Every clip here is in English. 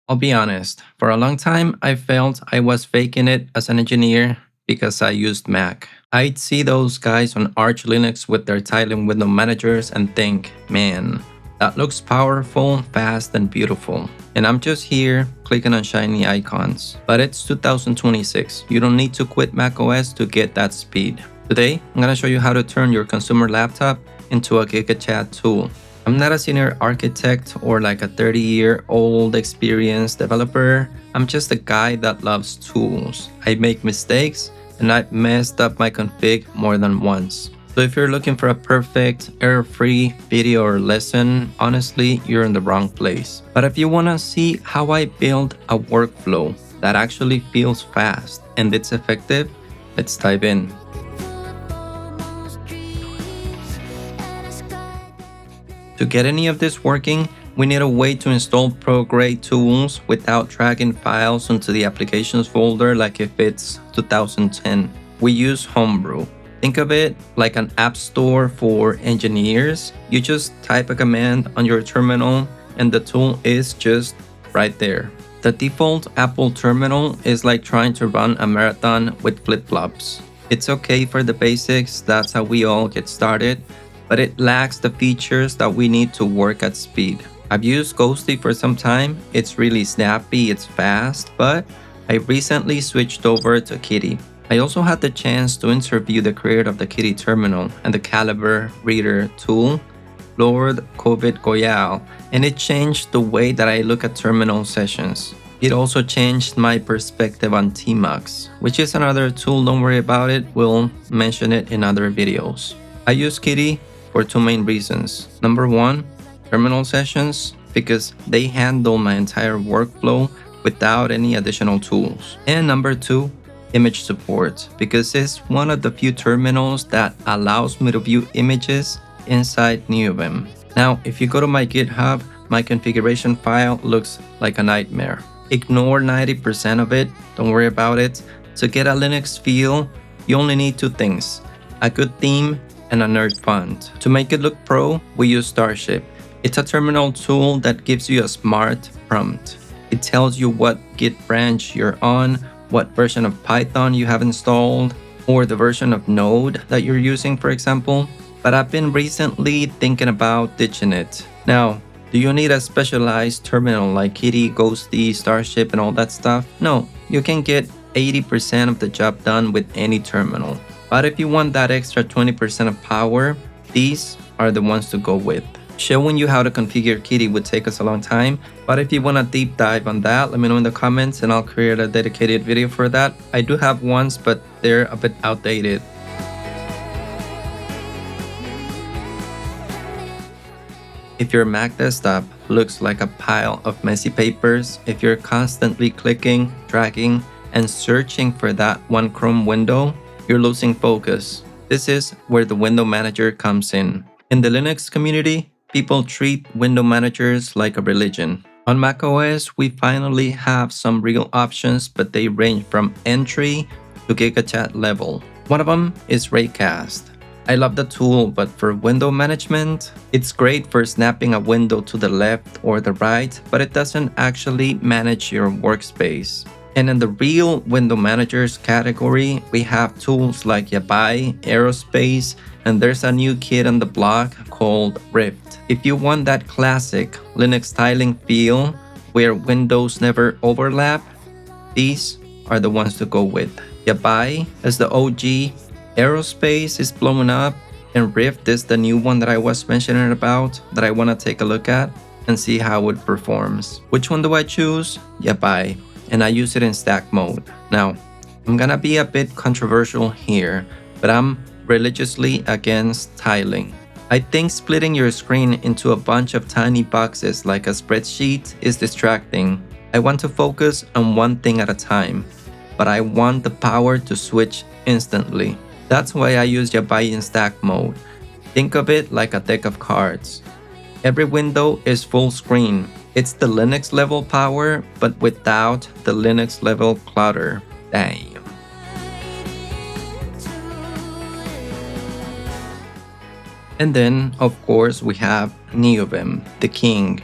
I'll be honest, for a long time I felt I was faking it as an engineer because I used Mac. I'd see those guys on Arch Linux with their tiling window managers and think, man, that looks powerful, fast, and beautiful. And I'm just here clicking on shiny icons. But it's 2026. You don't need to quit macOS to get that speed. Today, I'm gonna show you how to turn your consumer laptop into a GigaChat tool. I'm not a senior architect or like a 30-year-old experienced developer. I'm just a guy that loves tools. I make mistakes and I've messed up my config more than once. So if you're looking for a perfect, error-free video or lesson, honestly, you're in the wrong place. But if you wanna see how I build a workflow that actually feels fast and it's effective, let's dive in. To get any of this working, we need a way to install pro-grade tools without dragging files onto the applications folder like if it's 2010. We use Homebrew. Think of it like an app store for engineers. You just type a command on your terminal and the tool is just right there. The default Apple terminal is like trying to run a marathon with flip-flops. It's okay for the basics, that's how we all get started, but it lacks the features that we need to work at speed. I've used Ghostty for some time. It's really snappy, it's fast, but I recently switched over to Kitty. I also had the chance to interview the creator of the Kitty terminal and the Caliber reader tool, Lord Covid Goyal, and it changed the way that I look at terminal sessions. It also changed my perspective on Tmux, which is another tool, don't worry about it, we'll mention it in other videos. I use Kitty for two main reasons. Number one, terminal sessions, because they handle my entire workflow without any additional tools. And number two, image support, because it's one of the few terminals that allows me to view images inside Neovim. Now, if you go to my GitHub, my configuration file looks like a nightmare. Ignore 90% of it, don't worry about it. To get a Linux feel, you only need two things, a good theme and a nerd font. To make it look pro, we use Starship. It's a terminal tool that gives you a smart prompt. It tells you what Git branch you're on, what version of Python you have installed, or the version of Node that you're using, for example. But I've been recently thinking about ditching it. Now, do you need a specialized terminal like Kitty, Ghostty, Starship, and all that stuff? No, you can get 80% of the job done with any terminal. But if you want that extra 20% of power, these are the ones to go with. Showing you how to configure Kitty would take us a long time, but if you want a deep dive on that, let me know in the comments and I'll create a dedicated video for that. I do have ones, but they're a bit outdated. If your Mac desktop looks like a pile of messy papers, if you're constantly clicking, dragging, and searching for that one Chrome window, you're losing focus. This is where the window manager comes in. In the Linux community, people treat window managers like a religion. On macOS, we finally have some real options, but they range from entry to GigaChat level. One of them is Raycast. I love the tool, but for window management, it's great for snapping a window to the left or the right, but it doesn't actually manage your workspace. And in the real window managers category, we have tools like Yabai, Aerospace, and there's a new kid on the block called Rift. If you want that classic Linux tiling feel where windows never overlap, these are the ones to go with. Yabai is the OG, Aerospace is blowing up, and Rift is the new one that I was mentioning about that I want to take a look at and see how it performs. Which one do I choose? Yabai. And I use it in stack mode. Now, I'm gonna be a bit controversial here, but I'm religiously against tiling. I think splitting your screen into a bunch of tiny boxes like a spreadsheet is distracting. I want to focus on one thing at a time, but I want the power to switch instantly. That's why I use Yabai in stack mode. Think of it like a deck of cards. Every window is full screen. It's the Linux level power, but without the Linux level clutter. Damn. And then, of course, we have Neovim, the king.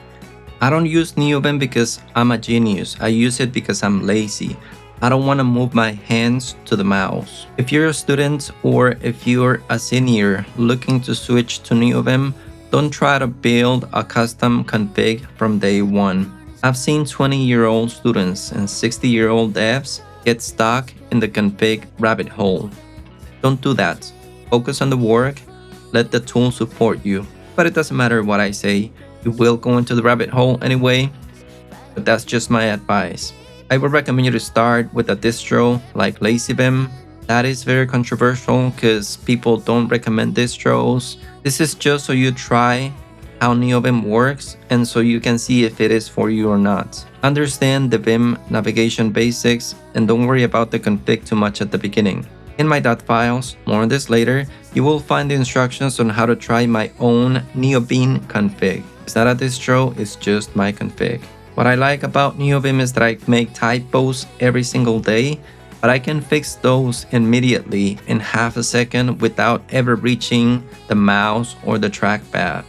I don't use Neovim because I'm a genius. I use it because I'm lazy. I don't want to move my hands to the mouse. If you're a student or if you're a senior looking to switch to Neovim, don't try to build a custom config from day one. I've seen 20-year-old students and 60-year-old devs get stuck in the config rabbit hole. Don't do that. Focus on the work. Let the tool support you. But it doesn't matter what I say. You will go into the rabbit hole anyway. But that's just my advice. I would recommend you to start with a distro like LazyVim. That is very controversial because people don't recommend distros. This is just so you try how Neovim works and so you can see if it is for you or not. Understand the Vim navigation basics and don't worry about the config too much at the beginning. In my Dotfiles, more on this later, you will find the instructions on how to try my own Neovim config. It's not a distro, it's just my config. What I like about Neovim is that I make typos every single day, but I can fix those immediately in half a second without ever reaching the mouse or the trackpad.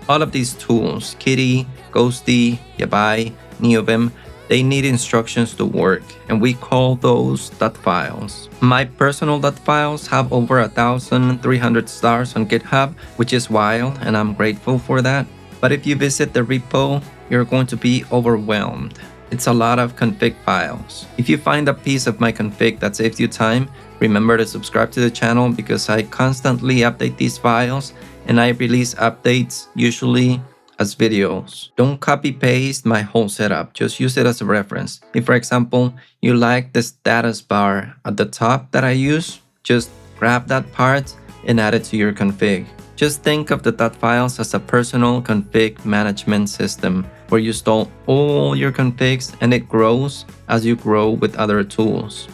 All of these tools, Kitty, Ghostty, Yabai, Neovim, they need instructions to work, and we call those Dotfiles. My personal Dotfiles have over 1,300 stars on GitHub, which is wild, and I'm grateful for that. But if you visit the repo, you're going to be overwhelmed. It's a lot of config files. If you find a piece of my config that saves you time, remember to subscribe to the channel because I constantly update these files, and I release updates usually as videos. Don't copy paste my whole setup, just use it as a reference. If for example, you like the status bar at the top that I use, just grab that part and add it to your config. Just think of the Dotfiles as a personal config management system where you store all your configs and it grows as you grow with other tools.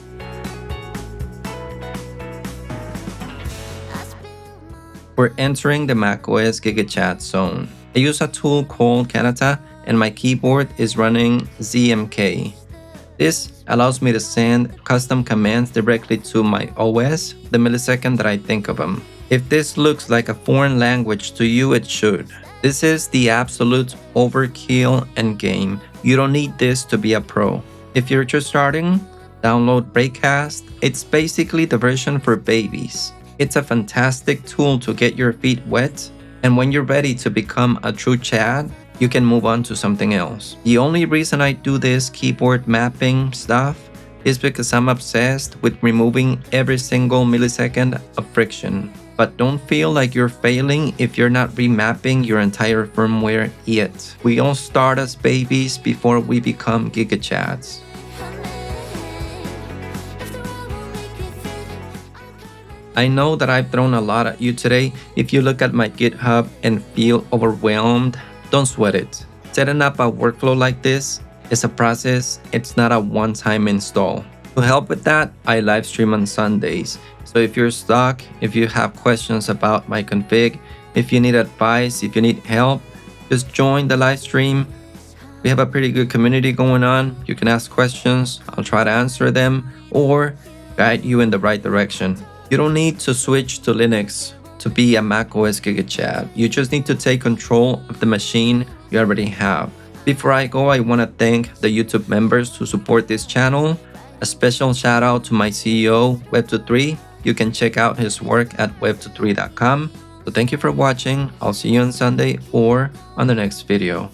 We're entering the macOS GigaChat zone. I use a tool called Kanata and my keyboard is running ZMK. This allows me to send custom commands directly to my OS the millisecond that I think of them. If this looks like a foreign language to you, it should. This is the absolute overkill endgame. You don't need this to be a pro. If you're just starting, download Breakcast. It's basically the version for babies. It's a fantastic tool to get your feet wet. And when you're ready to become a true Chad, you can move on to something else. The only reason I do this keyboard mapping stuff is because I'm obsessed with removing every single millisecond of friction. But don't feel like you're failing if you're not remapping your entire firmware yet. We all start as babies before we become gigachads. I know that I've thrown a lot at you today. If you look at my GitHub and feel overwhelmed, don't sweat it. Setting up a workflow like this is a process. It's not a one-time install. To help with that, I live stream on Sundays. So if you're stuck, if you have questions about my config, if you need advice, if you need help, just join the live stream. We have a pretty good community going on. You can ask questions. I'll try to answer them or guide you in the right direction. You don't need to switch to Linux to be a macOS GigaChad. You just need to take control of the machine you already have. Before I go, I want to thank the YouTube members who support this channel. A special shout out to my CEO, Web23. You can check out his work at web23.com. So thank you for watching. I'll see you on Sunday or on the next video.